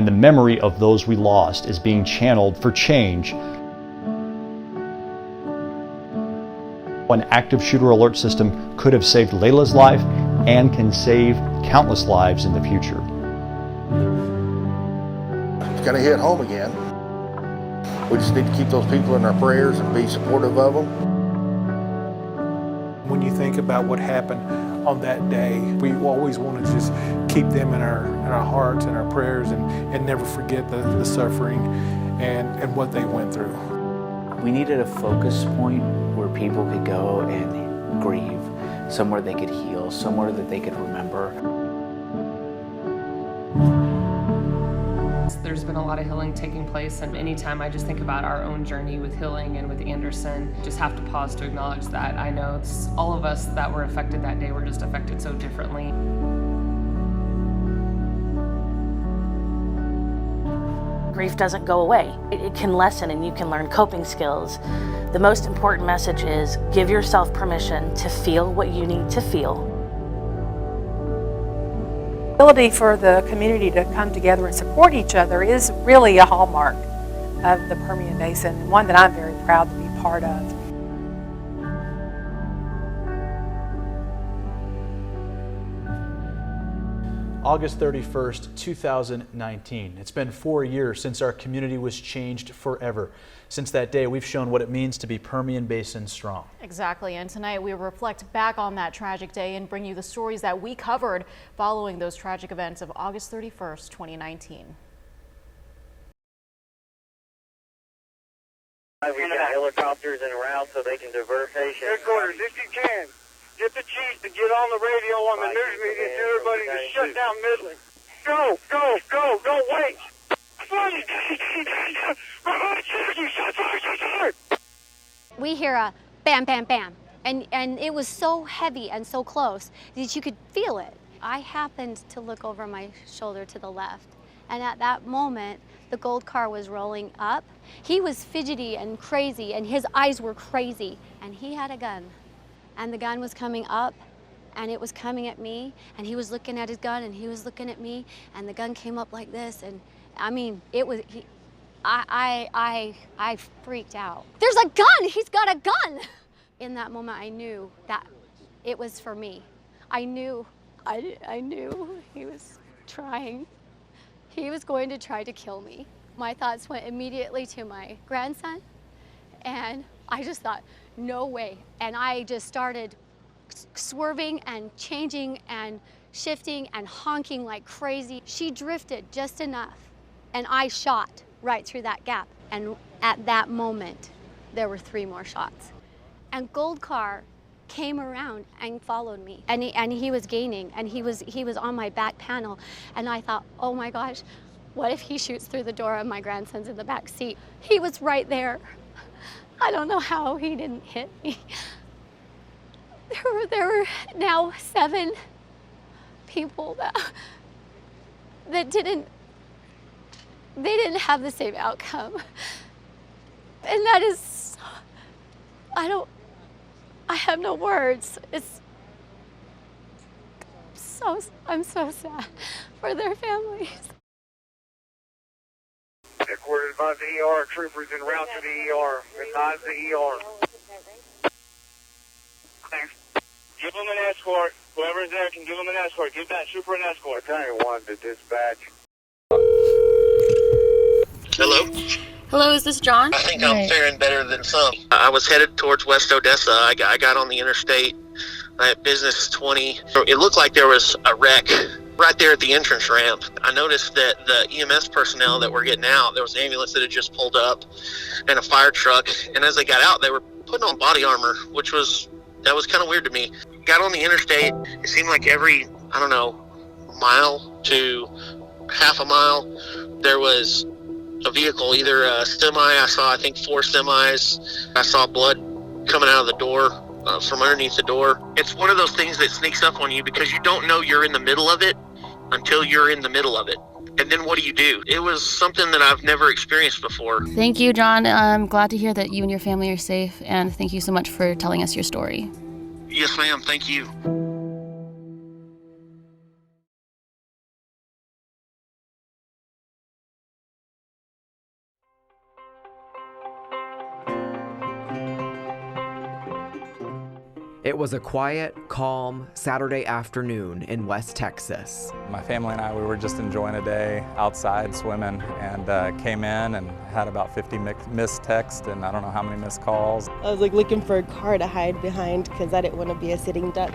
And the memory of those we lost is being channeled for change. An active shooter alert system could have saved Layla's life and can save countless lives in the future. It's going to hit home again. We just need to keep those people in our prayers and be supportive of them. When you think about what happened on that day, we always want to just keep them in our hearts and our prayers and never forget the suffering and what they went through. We needed a focus point where people could go and grieve, somewhere they could heal, somewhere that they could remember. There's been a lot of healing taking place, and anytime I just think about our own journey with healing and with Anderson, just have to pause to acknowledge that. I know it's all of us that were affected that day were just affected so differently. Grief doesn't go away. It can lessen and you can learn coping skills. The most important message is give yourself permission to feel what you need to feel. The ability for the community to come together and support each other is really a hallmark of the Permian Basin, and one that I'm very proud to be part of. August 31st, 2019. It's been 4 years since our community was changed forever. Since that day, we've shown what it means to be Permian Basin Strong. Exactly, and tonight we reflect back on that tragic day and bring you the stories that we covered following those tragic events of August 31st, 2019. We've got helicopters en route so they can divert patients. Headquarters, if you can, get the chief to get on the radio on the news media and tell everybody to shut down Midland. Go, go, go, don't wait. We hear a bam, bam, bam, and it was so heavy and so close that you could feel it. I happened to look over my shoulder to the left, and at that moment, the gold car was rolling up. He was fidgety and crazy, and his eyes were crazy, and he had a gun. And the gun was coming up, and it was coming at me, and he was looking at his gun, and he was looking at me, and the gun came up like this, and I mean, it was, I freaked out. There's a gun, he's got a gun! In that moment, I knew that it was for me. I knew he was trying. He was going to try to kill me. My thoughts went immediately to my grandson, and I just thought, no way. And I just started swerving and changing and shifting and honking like crazy. She drifted just enough, and I shot right through that gap. And at that moment, there were 3 more shots. And Gold Car came around and followed me, and he was gaining, and he was on my back panel, and I thought, oh my gosh, what if he shoots through the door and my grandson's in the back seat? He was right there. I don't know how he didn't hit me. There were now 7 people that didn't have the same outcome. And that is, I have no words. I'm so sad for their families. Headquarters advise the ER, troopers en route to the ER. Advise the ER. Thanks. Give them an escort. Whoever's there can give them an escort. Give that trooper an escort. Battalion 1 to dispatch. Hello? Hello, is this John? I think I'm faring better than some. I was headed towards West Odessa. I got on the interstate. I had business 20. It looked like there was a wreck right there at the entrance ramp. I noticed that the EMS personnel that were getting out, there was an ambulance that had just pulled up and a fire truck. And as they got out, they were putting on body armor, that was kind of weird to me. Got on the interstate. It seemed like every, mile to half a mile, there was a vehicle, either a semi. I saw, 4 semis. I saw blood coming out of the door, from underneath the door. It's one of those things that sneaks up on you because you don't know you're in the middle of it until you're in the middle of it. And then what do? It was something that I've never experienced before. Thank you, John. I'm glad to hear that you and your family are safe, and thank you so much for telling us your story. Yes, ma'am. Thank you. It was a quiet, calm Saturday afternoon in West Texas. My family and I, we were just enjoying a day outside swimming and came in and had about 50 missed texts and I don't know how many missed calls. I was like looking for a car to hide behind because I didn't want to be a sitting duck.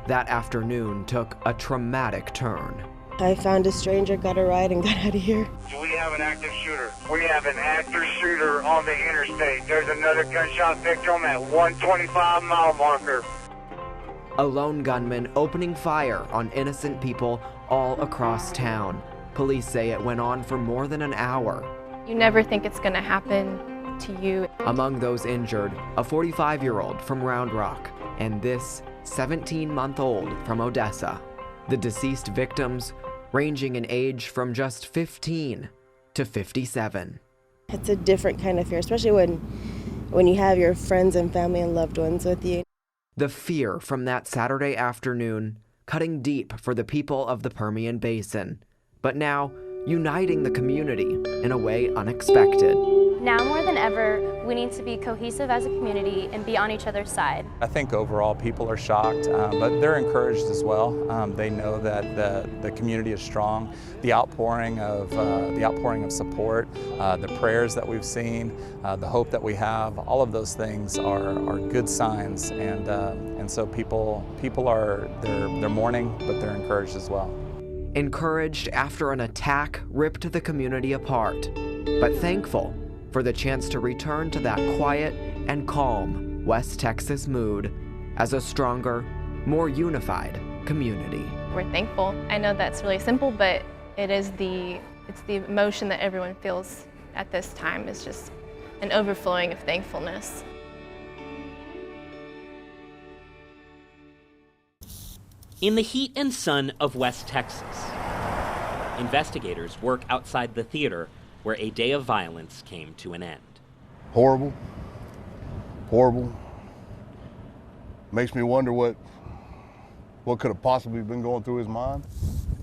That afternoon took a traumatic turn. I found a stranger, got a ride, and got out of here. Do we have an active shooter? We have an active shooter on the interstate. There's another gunshot victim at 125 mile marker. A lone gunman opening fire on innocent people all across town. Police say it went on for more than an hour. You never think it's going to happen to you. Among those injured, a 45-year-old from Round Rock and this 17-month-old from Odessa. The deceased victims ranging in age from just 15 to 57. It's a different kind of fear, especially when you have your friends and family and loved ones with you. The fear from that Saturday afternoon cutting deep for the people of the Permian Basin, but now uniting the community in a way unexpected. Now more than ever, we need to be cohesive as a community and be on each other's side. I think overall people are shocked, but they're encouraged as well. They know that the community is strong. The outpouring of support, the prayers that we've seen, the hope that we have, all of those things are good signs, and so people are they're mourning, but they're encouraged as well. Encouraged after an attack ripped the community apart, but thankful for the chance to return to that quiet and calm West Texas mood as a stronger, more unified community. We're thankful. I know that's really simple, but it's the emotion that everyone feels at this time is just an overflowing of thankfulness. In the heat and sun of West Texas, investigators work outside the theater where a day of violence came to an end. Horrible. Horrible. Makes me wonder what could have possibly been going through his mind.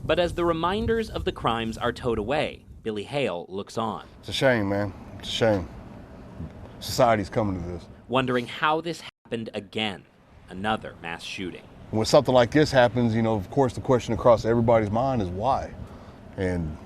But as the reminders of the crimes are towed away, Billy Hale looks on. It's a shame, man. It's a shame. Society's coming to this. Wondering how this happened again, another mass shooting. When something like this happens, of course the question across everybody's mind is why. And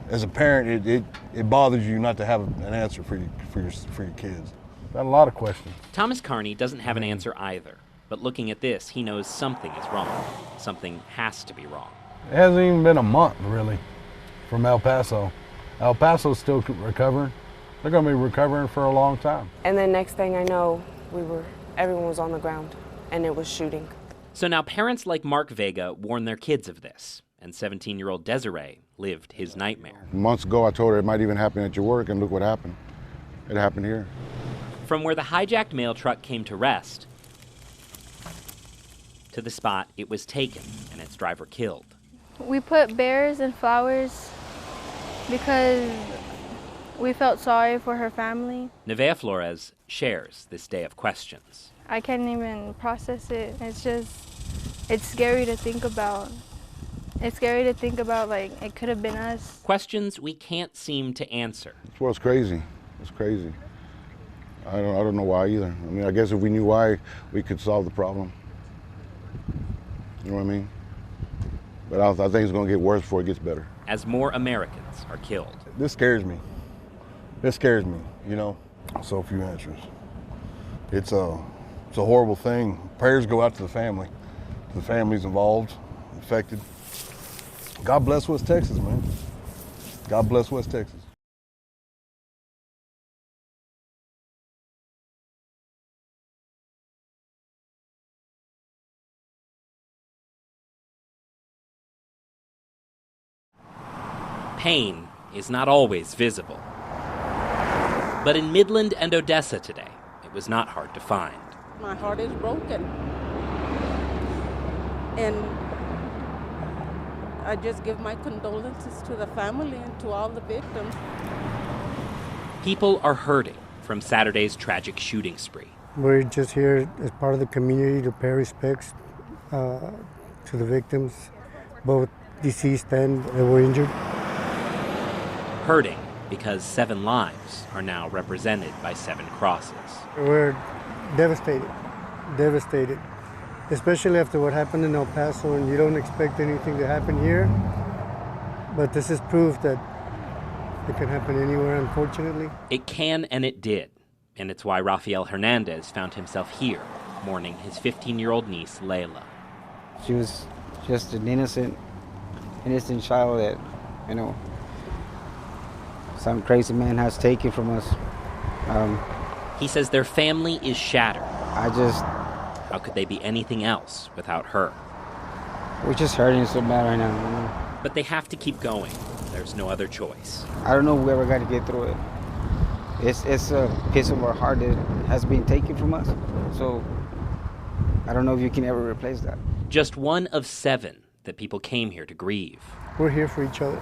as a parent, it bothers you not to have an answer for your kids. Got a lot of questions. Thomas Carney doesn't have an answer either, but looking at this, he knows something is wrong. Something has to be wrong. It hasn't even been a month, really, from El Paso. El Paso's still recovering. They're going to be recovering for a long time. And then next thing I know, everyone was on the ground, and it was shooting. So now parents like Mark Vega warn their kids of this, and 17-year-old Desiree lived his nightmare. Months ago, I told her it might even happen at your work, and look what happened. It happened here. From where the hijacked mail truck came to rest, to the spot it was taken and its driver killed. We put bears and flowers because we felt sorry for her family. Nevaeh Flores shares this day of questions. I can't even process it. It's scary to think about. It's scary to think about, like, it could have been us. Questions we can't seem to answer. Well, it's crazy. It's crazy. I don't know why either. I mean, I guess if we knew why, we could solve the problem. You know what I mean? But I think it's going to get worse before it gets better. As more Americans are killed. This scares me. This scares me, So few answers. It's a horrible thing. Prayers go out to the family. The families involved, affected. God bless West Texas, man. God bless West Texas. Pain is not always visible. But in Midland and Odessa today, it was not hard to find. My heart is broken. And I just give my condolences to the family and to all the victims. People are hurting from Saturday's tragic shooting spree. We're just here as part of the community to pay respects to the victims, both deceased and that were injured. Hurting because 7 lives are now represented by 7 crosses. We're devastated, especially after what happened in El Paso, and you don't expect anything to happen here. But this is proof that it can happen anywhere, unfortunately. It can, and it did. And it's why Rafael Hernandez found himself here, mourning his 15-year-old niece, Layla. She was just an innocent child that, some crazy man has taken from us. He says their family is shattered. How could they be anything else without her? We're just hurting so bad right now. But they have to keep going. There's no other choice. I don't know if we ever got to get through it. It's a piece of our heart that has been taken from us. So I don't know if you can ever replace that. Just one of 7 that people came here to grieve. We're here for each other.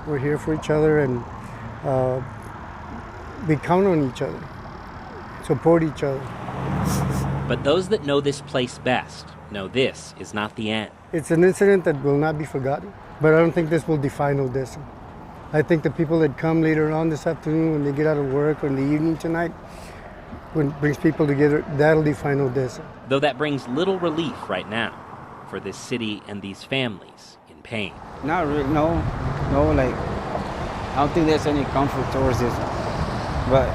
We're here for each other, and we count on each other, support each other. But those that know this place best know this is not the end. It's an incident that will not be forgotten, but I don't think this will define Odessa. I think the people that come later on this afternoon when they get out of work or in the evening tonight, when it brings people together, that'll define Odessa. Though that brings little relief right now for this city and these families in pain. Not really, no, I don't think there's any comfort towards this, but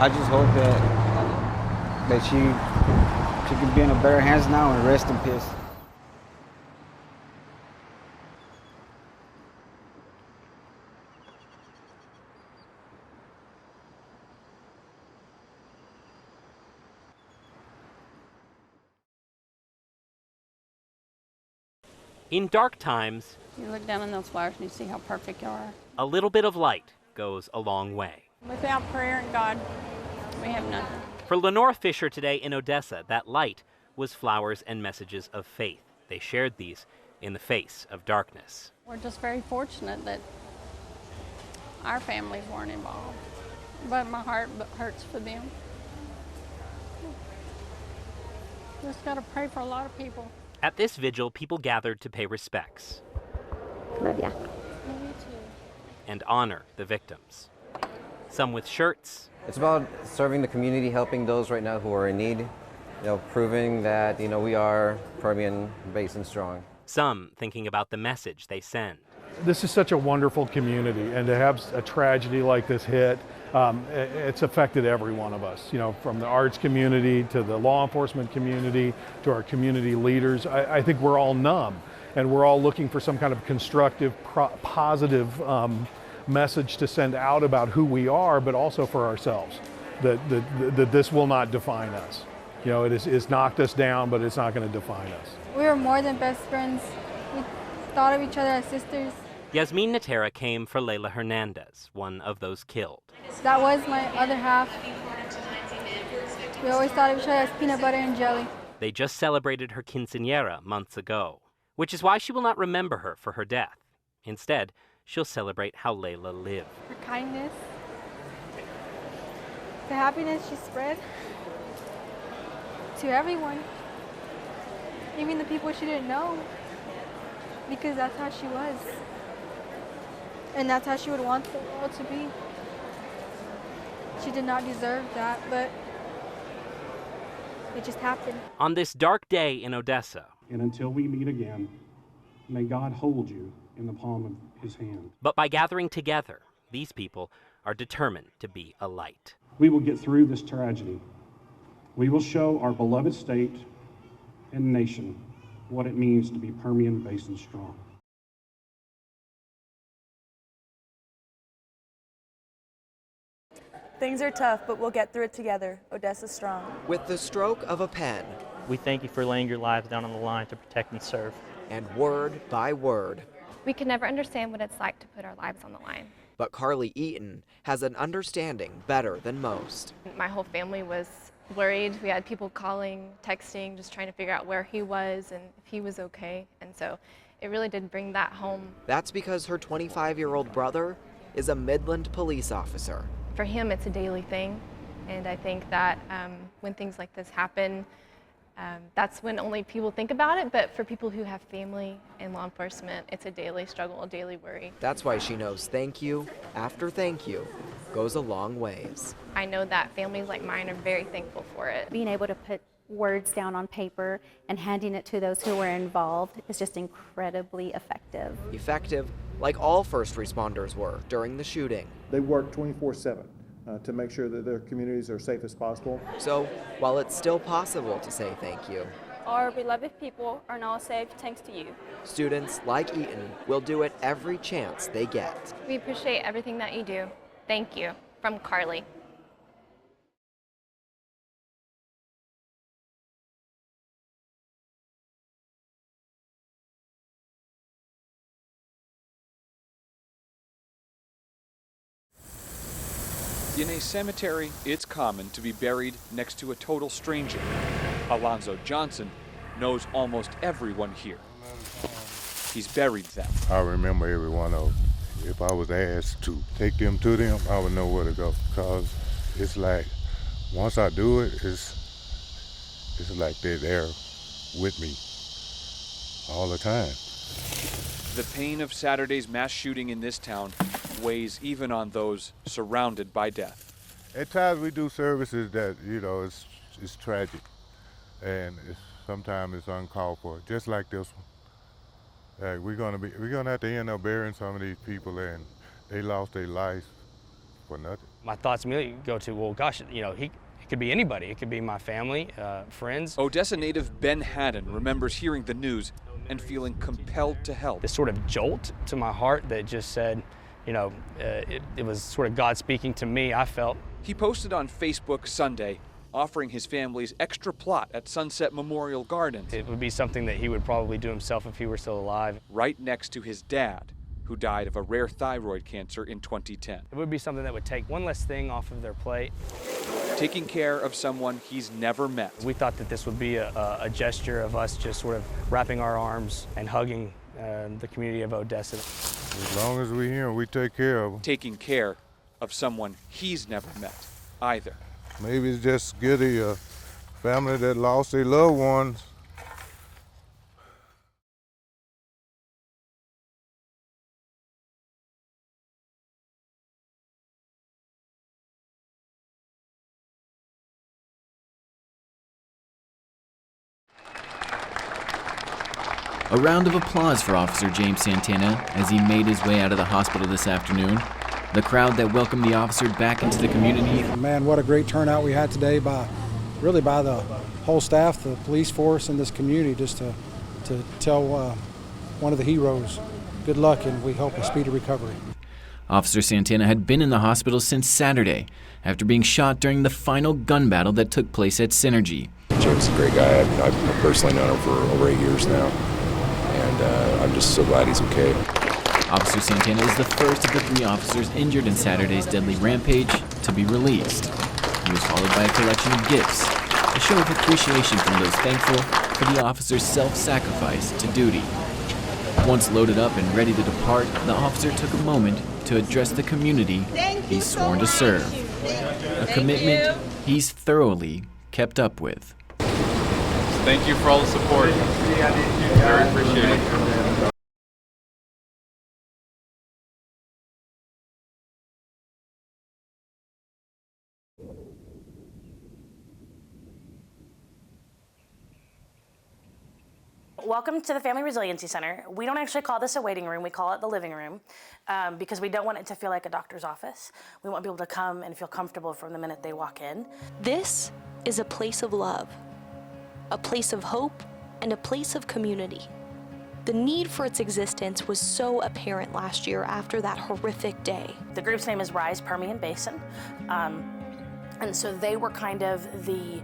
I just hope that she can be in a better hands now and rest in peace. In dark times, you look down on those flowers and you see how perfect you are. a little bit of light goes a long way. Without prayer and God, we have nothing. For Lenore Fisher today in Odessa, that light was flowers and messages of faith. They shared these in the face of darkness. We're just very fortunate that our families weren't involved, but my heart hurts for them. Just got to pray for a lot of people. At this vigil, people gathered to pay respects. Love ya. And honor the victims. Some with shirts. It's about serving the community, helping those right now who are in need, proving that, we are Permian Basin Strong. Some thinking about the message they send. This is such a wonderful community, and to have a tragedy like this hit, it's affected every one of us, from the arts community to the law enforcement community to our community leaders. I think we're all numb, and we're all looking for some kind of constructive, positive message to send out about who we are, but also for ourselves, that this will not define us. It's knocked us down, but it's not going to define us. We were more than best friends. We thought of each other as sisters. Yasmin Natera came for Layla Hernandez, one of those killed. That was my other half. We always thought of each other as peanut butter and jelly. They just celebrated her quinceañera months ago, which is why she will not remember her for her death. Instead, she'll celebrate how Layla lived. Her kindness, the happiness she spread to everyone, even the people she didn't know, because that's how she was. And that's how she would want the world to be. She did not deserve that, but it just happened. On this dark day in Odessa. And until we meet again, may God hold you in the palm of his hand. But by gathering together, these people are determined to be a light. We will get through this tragedy. We will show our beloved state and nation what it means to be Permian Basin Strong. Things are tough, but we'll get through it together. Odessa strong. With the stroke of a pen. We thank you for laying your lives down on the line to protect and serve. And word by word. We can never understand what it's like to put our lives on the line. But Carly Eaton has an understanding better than most. My whole family was worried. We had people calling, texting, just trying to figure out where he was and if he was okay. And so it really did bring that home. That's because her 25-year-old brother is a Midland police officer. For him, it's a daily thing. And I think that when things like this happen, That's when only people think about it, but for people who have family in law enforcement, it's a daily struggle, a daily worry. That's why she knows thank you after thank you goes a long ways. I know that families like mine are very thankful for it. Being able to put words down on paper and handing it to those who were involved is just incredibly effective. Effective, like all first responders were during the shooting. They work 24/7 to make sure that their communities are safe as possible. So, while it's still possible to say thank you, our beloved people are now safe thanks to you. Students like Eaton will do it every chance they get. We appreciate everything that you do. Thank you. From Carly. In a cemetery, it's common to be buried next to a total stranger. Alonzo Johnson knows almost everyone here. He's buried them. I remember every one of them. If I was asked to take them to them, I would know where to go, because it's like, once I do it, it's like they're there with me all the time. The pain of Saturday's mass shooting in this town weighs even on those surrounded by death. At times we do services that, it's tragic, and sometimes it's uncalled for, just like this one. We're gonna have to end up burying some of these people, and they lost their lives for nothing. My thoughts immediately go to, well, gosh, it could be anybody. It could be my family, friends. Odessa native Ben Haddon remembers hearing the news and feeling compelled to help. This sort of jolt to my heart that just said, it was sort of God speaking to me, I felt. He posted on Facebook Sunday, offering his family's extra plot at Sunset Memorial Gardens. It would be something that he would probably do himself if he were still alive. Right next to his dad, who died of a rare thyroid cancer in 2010. It would be something that would take one less thing off of their plate. Taking care of someone he's never met. We thought that this would be a gesture of us just sort of wrapping our arms and hugging the community of Odessa. As long as we're here, we take care of them. Taking care of someone he's never met either. Maybe it's just good a family that lost their loved ones. A round of applause for Officer James Santana as he made his way out of the hospital this afternoon. The crowd that welcomed the officer back into the community. Man, what a great turnout we had today by the whole staff, the police force, and this community, just to tell one of the heroes good luck, and we hope a speedy recovery. Officer Santana had been in the hospital since Saturday after being shot during the final gun battle that took place at Synergy. James is a great guy. I've personally known him for over 8 years now, and I'm just so glad he's okay. Officer Santana is the first of the 3 officers injured in Saturday's deadly rampage to be released. He was followed by a collection of gifts, a show of appreciation from those thankful for the officer's self-sacrifice to duty. Once loaded up and ready to depart, the officer took a moment to address the community he's sworn to serve. A commitment he's thoroughly kept up with. Thank you for all the support. Very appreciated. Welcome to the Family Resiliency Center. We don't actually call this a waiting room, we call it the living room, because we don't want it to feel like a doctor's office. We want people to come and feel comfortable from the minute they walk in. This is a place of love, a place of hope, and a place of community. The need for its existence was so apparent last year after that horrific day. The group's name is Rise Permian Basin, and so they were kind of the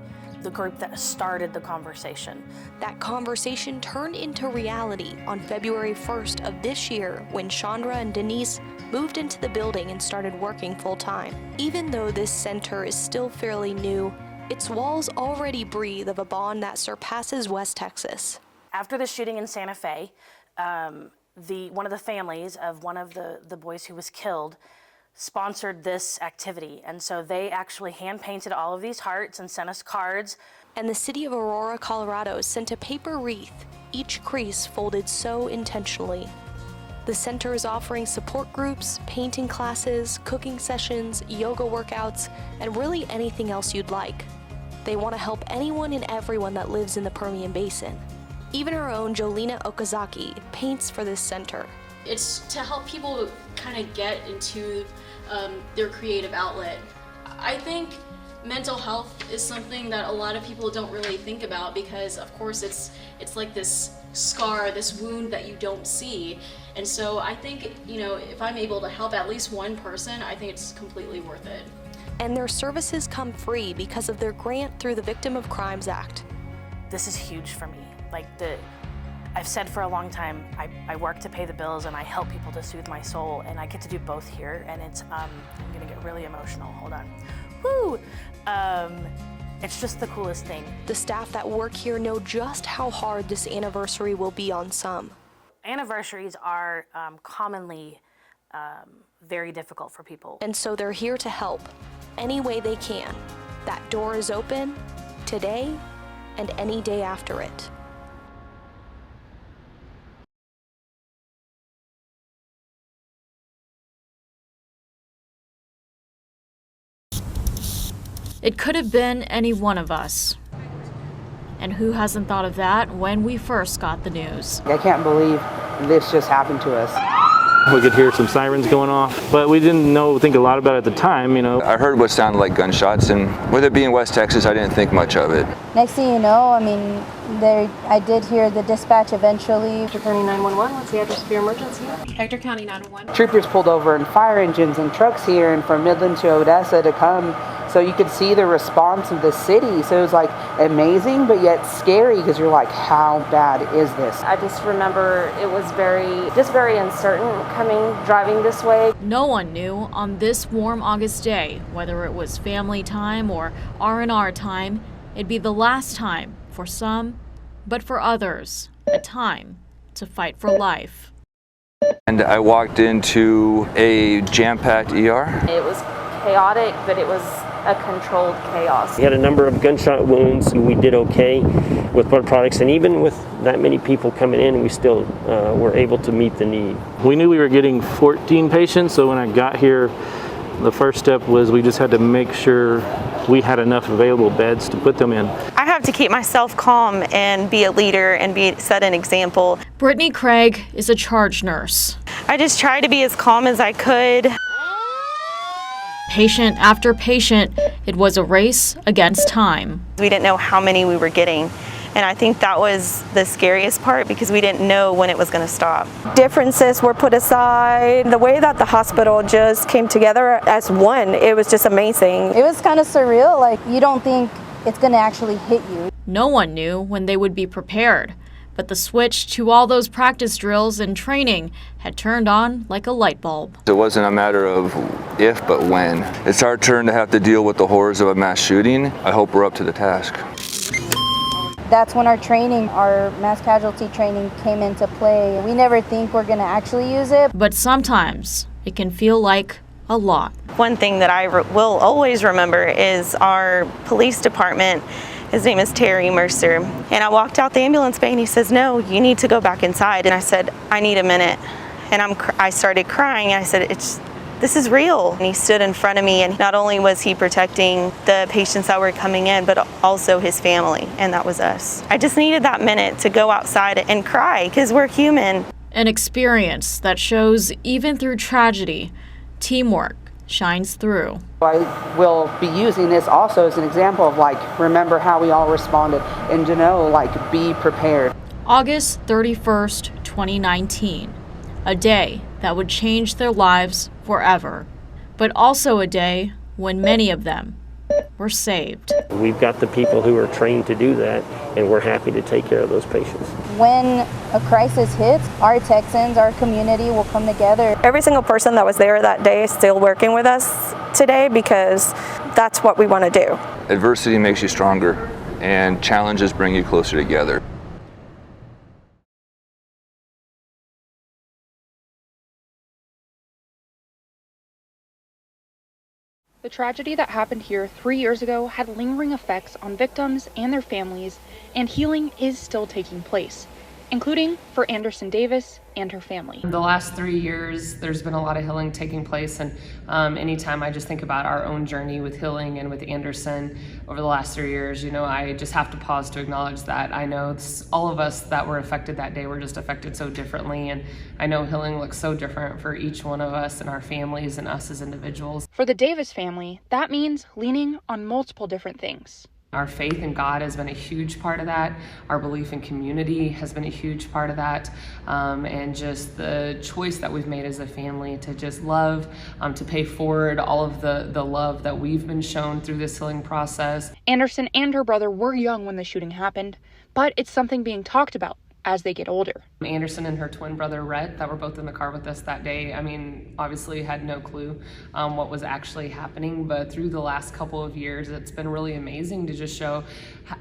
group that started the conversation. That conversation turned into reality on February 1st of this year when Chandra and Denise moved into the building and started working full-time. Even though this center is still fairly new, its walls already breathe of a bond that surpasses West Texas. After the shooting in Santa Fe, one of the families of one of the boys who was killed sponsored this activity. And so they actually hand painted all of these hearts and sent us cards. And the city of Aurora, Colorado sent a paper wreath, each crease folded so intentionally. The center is offering support groups, painting classes, cooking sessions, yoga workouts, and really anything else you'd like. They want to help anyone and everyone that lives in the Permian Basin. Even our own Jolina Okazaki paints for this center. It's to help people kind of get into their creative outlet. I think mental health is something that a lot of people don't really think about because, of course, it's like this scar, this wound that you don't see. And so I think, if I'm able to help at least one person, I think it's completely worth it. And their services come free because of their grant through the Victim of Crimes Act. This is huge for me. I've said for a long time, I work to pay the bills and I help people to soothe my soul, and I get to do both here, and it's, I'm gonna get really emotional, hold on. Woo! It's just the coolest thing. The staff that work here know just how hard this anniversary will be on some. Anniversaries are commonly very difficult for people. And so they're here to help any way they can. That door is open today and any day after it. It could have been any one of us. And who hasn't thought of that when we first got the news? I can't believe this just happened to us. We could hear some sirens going off, but we didn't think a lot about it at the time, I heard what sounded like gunshots, and with it being West Texas, I didn't think much of it. Next thing you know, I did hear the dispatch eventually. Hector County 911, what's the address of your emergency? Hector County 911. Troopers pulled over and fire engines and trucks here and from Midland to Odessa to come, so you could see the response of the city. So it was amazing, but yet scary because you're like, how bad is this? I just remember it was very uncertain driving this way. No one knew on this warm August day, whether it was family time or R&R time, it'd be the last time for some, but for others, a time to fight for life. And I walked into a jam-packed ER. It was chaotic, but it was a controlled chaos. We had a number of gunshot wounds. We did okay with blood products, and even with that many people coming in, we still were able to meet the need. We knew we were getting 14 patients, so when I got here, the first step was we just had to make sure we had enough available beds to put them in. I have to keep myself calm and be a leader and set an example. Brittany Craig is a charge nurse. I just tried to be as calm as I could. Patient after patient, it was a race against time. We didn't know how many we were getting, and I think that was the scariest part because we didn't know when it was going to stop. Differences were put aside. The way that the hospital just came together as one, it was just amazing. It was kind of surreal, you don't think it's going to actually hit you. No one knew when they would be prepared, but the switch to all those practice drills and training had turned on like a light bulb. It wasn't a matter of if, but when. It's our turn to have to deal with the horrors of a mass shooting. I hope we're up to the task. That's when our mass casualty training came into play. We never think we're going to actually use it. But sometimes it can feel like a lot. One thing that I will always remember is our police department. His name is Terry Mercer. And I walked out the ambulance bay and he says, "No, you need to go back inside." And I said, "I need a minute." And I started crying. I said, this is real. And he stood in front of me, and not only was he protecting the patients that were coming in, but also his family, and that was us. I just needed that minute to go outside and cry because we're human. An experience that shows even through tragedy, teamwork shines through. I will be using this also as an example of remember how we all responded and to know be prepared. August 31st, 2019, a day that would change their lives forever, but also a day when many of them were saved. We've got the people who are trained to do that, and we're happy to take care of those patients. When a crisis hits, our Texans, our community will come together. Every single person that was there that day is still working with us today because that's what we want to do. Adversity makes you stronger, and challenges bring you closer together. The tragedy that happened here 3 years ago had lingering effects on victims and their families, and healing is still taking place, including for Anderson Davis and her family. The last 3 years, there's been a lot of healing taking place, and anytime I just think about our own journey with healing and with Anderson over the last 3 years, you know, I just have to pause to acknowledge that. I know all of us that were affected that day were just affected so differently, and I know healing looks so different for each one of us and our families and us as individuals. For the Davis family, that means leaning on multiple different things. Our faith in God has been a huge part of that. Our belief in community has been a huge part of that. And just the choice that we've made as a family to just love, to pay forward all of the love that we've been shown through this healing process. Anderson and her brother were young when the shooting happened, but it's something being talked about as they get older. Anderson and her twin brother Rhett, that were both in the car with us that day, I mean, obviously had no clue what was actually happening, but through the last couple of years, it's been really amazing to just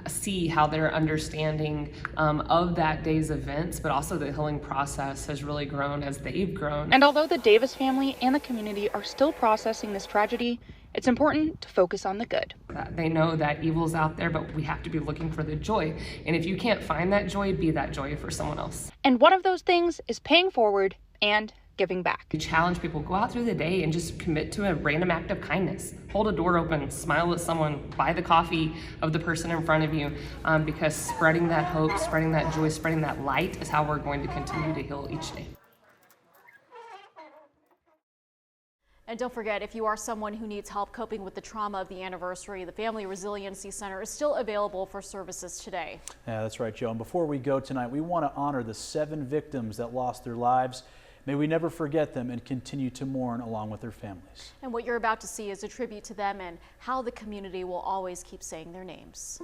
see how their understanding of that day's events, but also the healing process has really grown as they've grown. And although the Davis family and the community are still processing this tragedy, it's important to focus on the good. They know that evil's out there, but we have to be looking for the joy. And if you can't find that joy, be that joy for someone else. And one of those things is paying forward and giving back. We challenge people, go out through the day and just commit to a random act of kindness. Hold a door open, smile at someone, buy the coffee of the person in front of you, because spreading that hope, spreading that joy, spreading that light is how we're going to continue to heal each day. And don't forget, if you are someone who needs help coping with the trauma of the anniversary, the Family Resiliency Center is still available for services today. Yeah, that's right, Joe. And before we go tonight, we want to honor the 7 victims that lost their lives. May we never forget them and continue to mourn along with their families. And what you're about to see is a tribute to them and how the community will always keep saying their names.